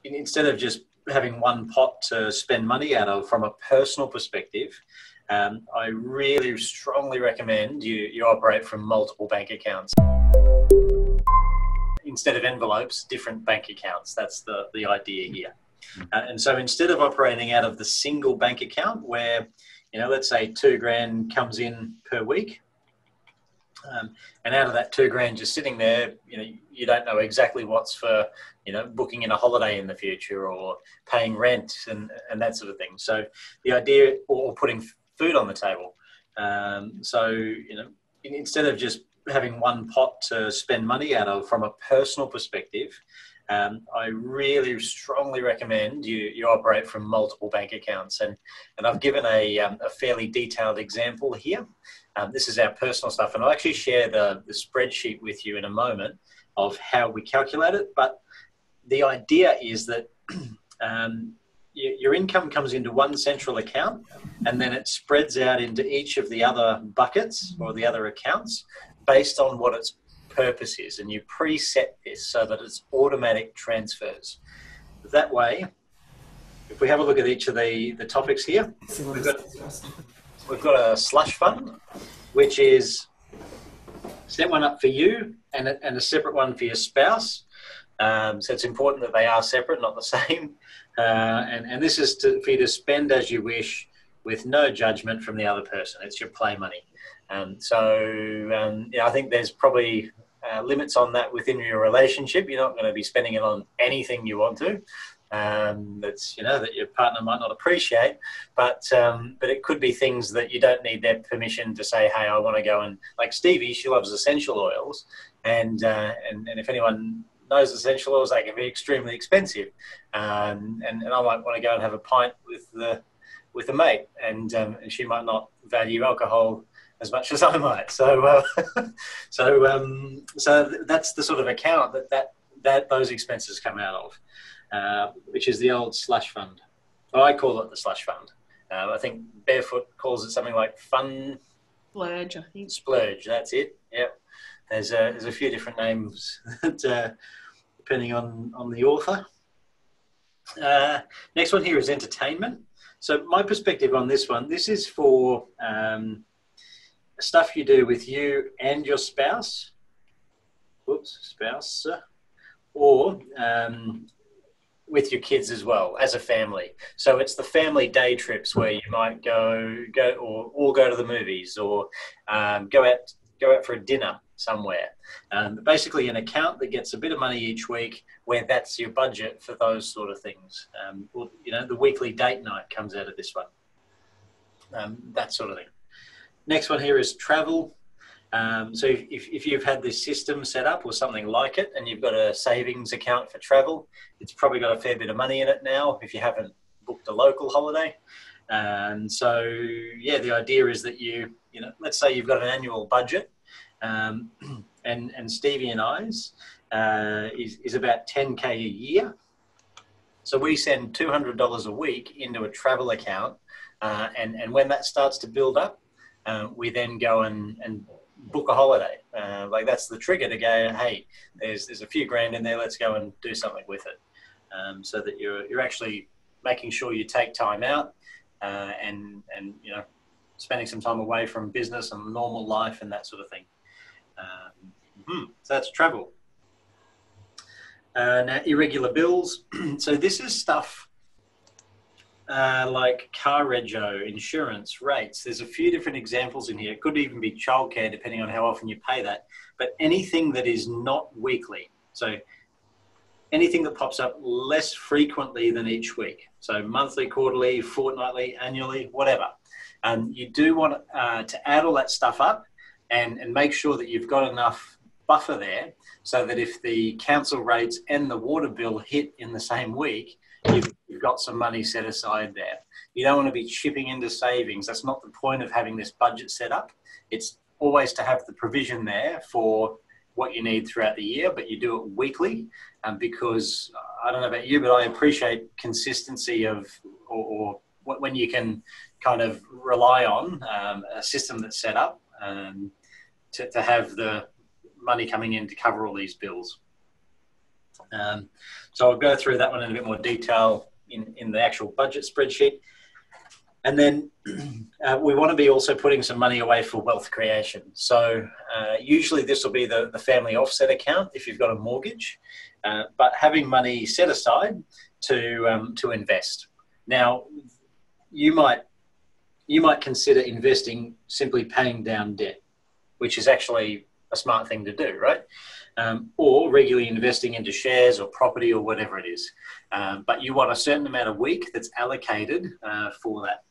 instead of just having one pot to spend money out of from a personal perspective, I really strongly recommend you operate from multiple bank accounts. Instead of envelopes, different bank accounts. That's the idea here. And so instead of operating out of the single bank account where, let's say $2,000 comes in per week, and out of that $2,000 just sitting there, you don't know exactly what's for, booking in a holiday in the future or paying rent and that sort of thing. So the idea, or putting food on the table. Instead of just having one pot to spend money out of from a personal perspective, I really strongly recommend you operate from multiple bank accounts. And I've given a fairly detailed example here. This is our personal stuff, and I'll actually share the spreadsheet with you in a moment of how we calculate it. But the idea is that your income comes into one central account, and then it spreads out into each of the other buckets or the other accounts based on what its purpose is, and you preset this so that it's automatic transfers. That way, if we have a look at each of the topics here, we've got a slush fund, which is set one up for you and a separate one for your spouse. So it's important that they are separate, not the same. And this is for you to spend as you wish with no judgment from the other person. It's your play money. I think there's probably limits on that within your relationship. You're not going to be spending it on anything you want to. That your partner might not appreciate, but it could be things that you don't need their permission to say, hey, I want to go, and like Stevie, she loves essential oils, and if anyone knows essential oils, they can be extremely expensive, and I might want to go and have a pint with a mate, and she might not value alcohol as much as I might. So that's the sort of account that those expenses come out of. Which is the old slush fund. Well, I call it the slush fund. I think Barefoot calls it something like fun... Splurge, I think. Splurge, that's it. Yep. There's a few different names depending on the author. Next one here is entertainment. So my perspective on this one, this is for stuff you do with you and your spouse. Spouse. Or... with your kids as well as a family. So it's the family day trips where you might go or go to the movies or go out for a dinner somewhere. Basically an account that gets a bit of money each week where that's your budget for those sort of things. The weekly date night comes out of this one. That sort of thing. Next one here is travel. So if you've had this system set up or something like it, and you've got a savings account for travel, it's probably got a fair bit of money in it now if you haven't booked a local holiday. And so, the idea is that let's say you've got an annual budget, and Stevie and I's is about $10K a year. So we send $200 a week into a travel account, and when that starts to build up, we then go and book a holiday. That's the trigger to go, hey, there's a few grand in there, let's go and do something with it. So that you're actually making sure you take time out and spending some time away from business and normal life and that sort of thing. So that's travel. Now, irregular bills. So this is stuff like car rego, insurance, rates. There's a few different examples in here. It could even be childcare, depending on how often you pay that. But anything that is not weekly, so anything that pops up less frequently than each week, so monthly, quarterly, fortnightly, annually, whatever. You do want to add all that stuff up and make sure that you've got enough buffer there so that if the council rates and the water bill hit in the same week, you've got some money set aside there. You don't want to be chipping into savings. That's not the point of having this budget set up. It's always to have the provision there for what you need throughout the year, but you do it weekly because I don't know about you, but I appreciate consistency of or when you can kind of rely on a system that's set up to have the money coming in to cover all these bills. So I'll go through that one in a bit more detail in the actual budget spreadsheet. And then we want to be also putting some money away for wealth creation. So usually this will be the family offset account if you've got a mortgage, but having money set aside to invest. Now, you might consider investing simply paying down debt, which is actually a smart thing to do, right? Or regularly investing into shares or property or whatever it is. But you want a certain amount a week that's allocated for that.